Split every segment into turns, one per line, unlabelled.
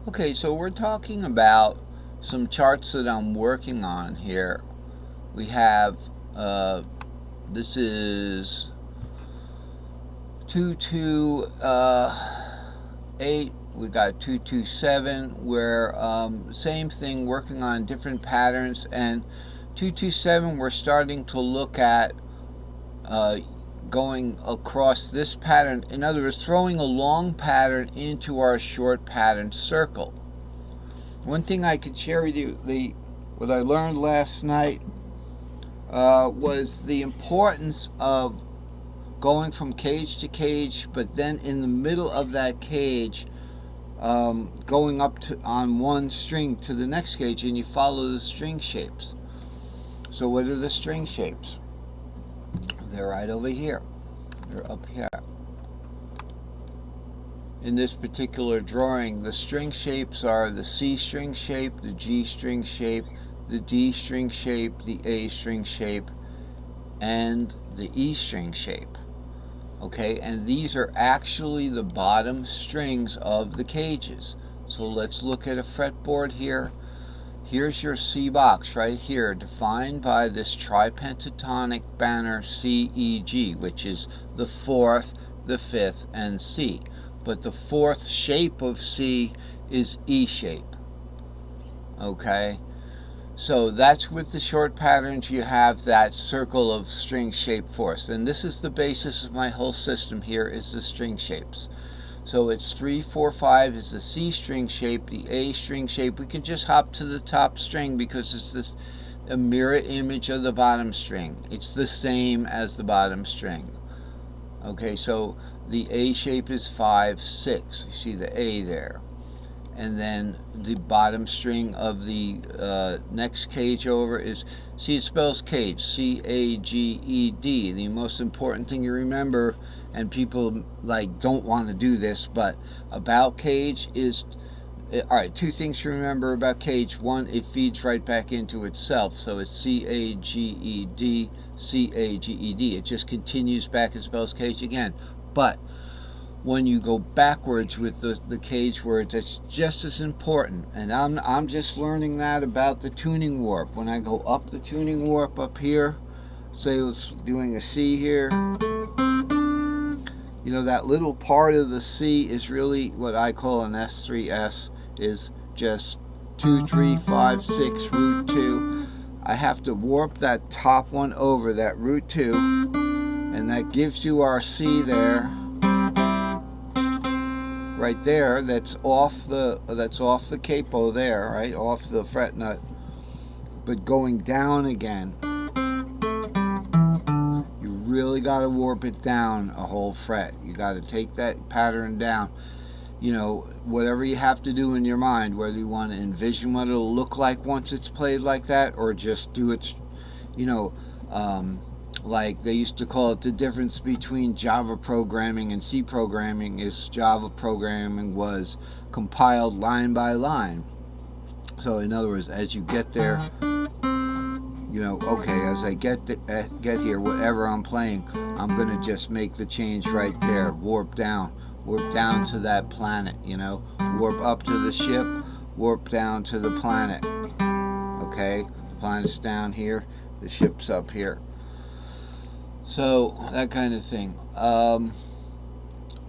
Okay, so we're talking about some charts that I'm working on here. We have, this is 228, we got 227, where same thing, working on different patterns. And 227, we're starting to look at uh, going across this pattern. In other words, throwing a long pattern into our short pattern circle. One thing I could share with you, what I learned last night was the importance of going from cage to cage, but then in the middle of that cage, going up to on one string to the next cage, and you follow the string shapes. So what are the string shapes? They're right over here. They're up here. In this particular drawing, the string shapes are the C string shape, the G string shape, the D string shape, the A string shape, and the E string shape. Okay, and these are actually the bottom strings of the cages. So let's look at a fretboard here. Here's your C box right here, defined by this tripentatonic banner CEG, which is the 4th, the 5th, and C. But the 4th shape of C is E shape. Okay? So that's with the short patterns, you have that circle of string shape fourths. And this is the basis of my whole system here, is the string shapes. So it's 3, 4, 5 is the C string shape, the A string shape. We can just hop to the top string because it's this a mirror image of the bottom string. It's the same as the bottom string. Okay, so the A shape is 5, 6. You see the A there. And then the bottom string of the next cage over is, see, it spells cage, C-A-G-E-D. The most important thing you remember, and people like don't want to do this, but about cage is, all right, two things to remember about cage. One, it feeds right back into itself, so it's C-A-G-E-D, C-A-G-E-D. It just continues back and spells cage again. But when you go backwards with the cage words, that's just as important. And I'm just learning that about the tuning warp. When I go up the tuning warp up here, say it's doing a C here, you know, that little part of the C is really what I call an S3S, is just 2, 3, 5, 6, root 2. I have to warp that top one over, that root 2, and that gives you our C there. Right there, that's off the capo there, right, off the fret nut. But going down again, you really got to warp it down a whole fret. You got to take that pattern down. You know, whatever you have to do in your mind, whether you want to envision what it'll look like once it's played like that, or just do it, you know, like they used to call it, the difference between Java programming and C programming is Java programming was compiled line by line. So in other words, as you get there, you know, okay, as I get here, whatever I'm playing, I'm gonna just make the change right there, warp down to that planet, you know, warp up to the ship, warp down to the planet. Okay, the planet's down here, the ship's up here. So that kind of thing.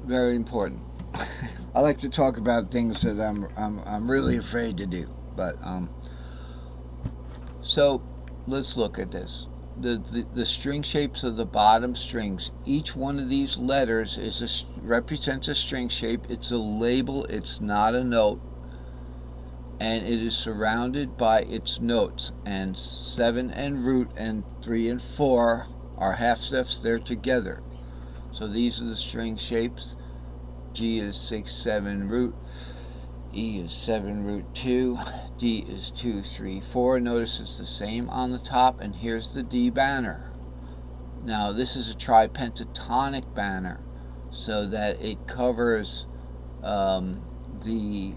Very important. I like to talk about things that I'm really afraid to do, but so let's look at this. The string shapes of the bottom strings. Each one of these letters represents a string shape. It's a label. It's not a note, and it is surrounded by its notes. And 7 and root and 3 and 4 are half steps. They're together. So these are the string shapes. G is 6, 7 root. E is 7 root 2, D is 2, 3, 4. Notice it's the same on the top, and here's the D banner. Now this is a tripentatonic banner, so that it covers the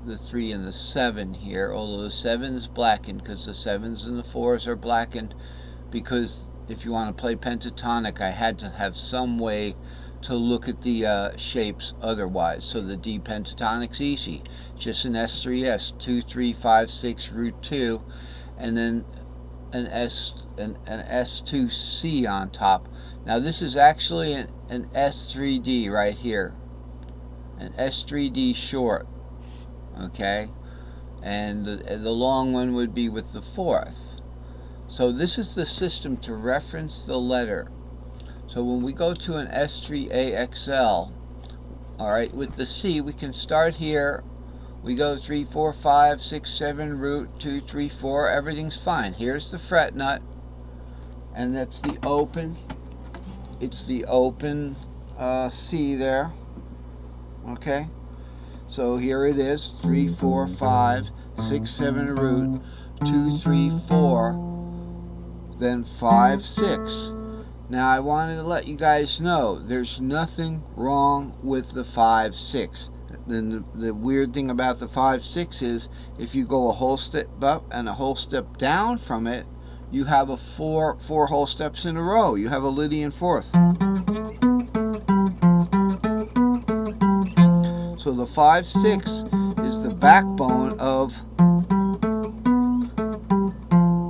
3 and the 7 here, although the 7 is blackened because the 7s and the 4s are blackened, because if you want to play pentatonic, I had to have some way to look at the shapes otherwise. So the D pentatonic's easy, just an S3S, 2, 3, 5, 6, root 2, and then an S2C on top. Now this is actually an S3D right here, an S3D short, okay, and the long one would be with the 4th. So this is the system to reference the letter. So when we go to an S3AXL, all right, with the C, we can start here. We go 3, 4, 5, 6, 7, root 2, 3, 4. Everything's fine. Here's the fret nut, and that's the open. It's the open C there. Okay. So here it is: 3, 4, 5, 6, 7, root 2, 3, 4. Then 5, 6. Now I wanted to let you guys know there's nothing wrong with the 5, 6. Then the weird thing about the 5, 6 is if you go a whole step up and a whole step down from it, you have a four whole steps in a row. You have a Lydian 4th. So the 5, 6 is the backbone of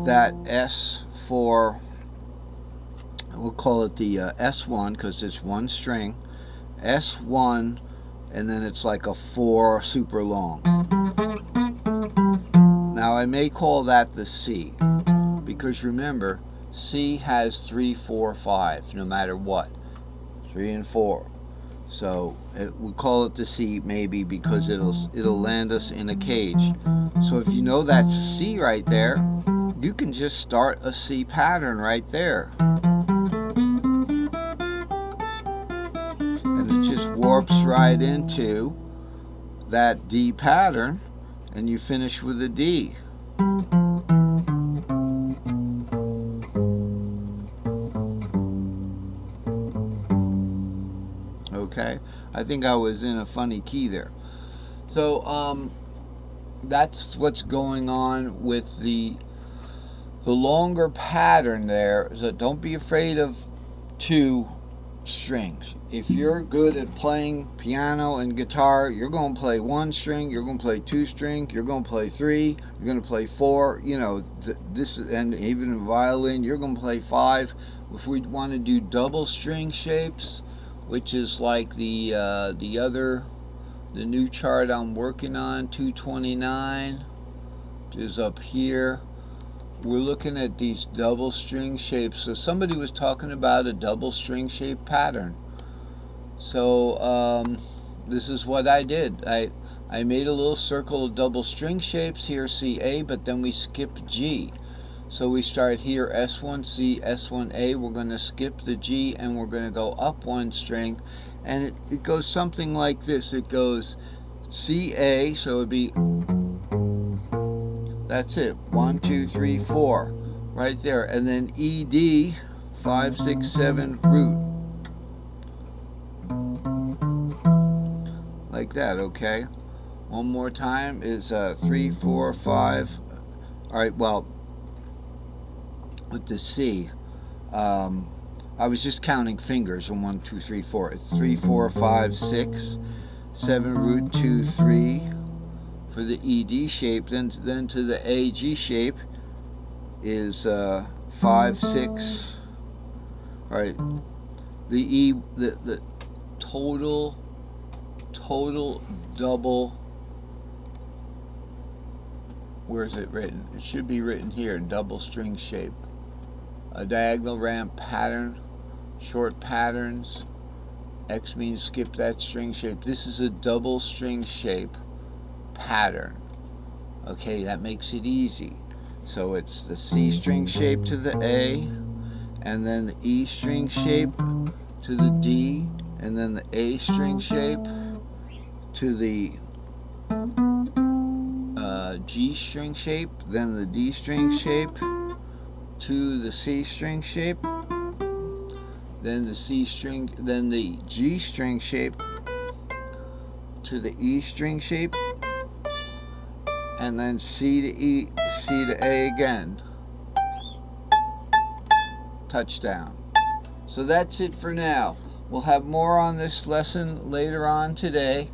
that S4. We'll call it the S1 because it's one string. S1, and then it's like a 4 super long. Now I may call that the C, because remember, C has 3, 4, 5 no matter what, 3 and 4. So we call it the C maybe because it'll land us in a cage. So if you know that's C right there, you can just start a C pattern right there. And it just warps right into that D pattern, and you finish with a D. Okay, I think I was in a funny key there. So that's what's going on with the longer pattern there. So don't be afraid of 2 strings. If you're good at playing piano and guitar, you're going to play 1 string, you're going to play 2 string, you're going to play 3, you're going to play 4, you know, this, and even in violin, you're going to play 5. If we want to do double string shapes, which is like the new chart I'm working on, 229, is up here. We're looking at these double string shapes. So somebody was talking about a double string shape pattern. So this is what I did. I made a little circle of double string shapes here, CA, but then we skipped G. So we start here, S1C, S1A. We're going to skip the G and we're going to go up 1 string. And it goes something like this. It goes CA, so it would be, that's it, 1, 2, 3, 4, right there. And then ED, 5, 6, 7, root. Like that, okay? One more time is 3, 4, 5. All right, well, with the C, I was just counting fingers on 1, 2, 3, 4. It's 3, 4, 5, 6, 7, root 2, 3 for the ED shape. Then to the AG shape is 5, 6. All right, the E, the total double. Where is it written? It should be written here. Double string shape. A diagonal ramp pattern. Short patterns. X means skip that string shape. This is a double string shape pattern. Okay, that makes it easy. So it's the C string shape to the A, and then the E string shape to the D, and then the A string shape to the G string shape, then the D string shape to the C string shape, then the C string, then the G string shape to the E string shape, and then C to E, C to A again. Touchdown. So that's it for now. We'll have more on this lesson later on today.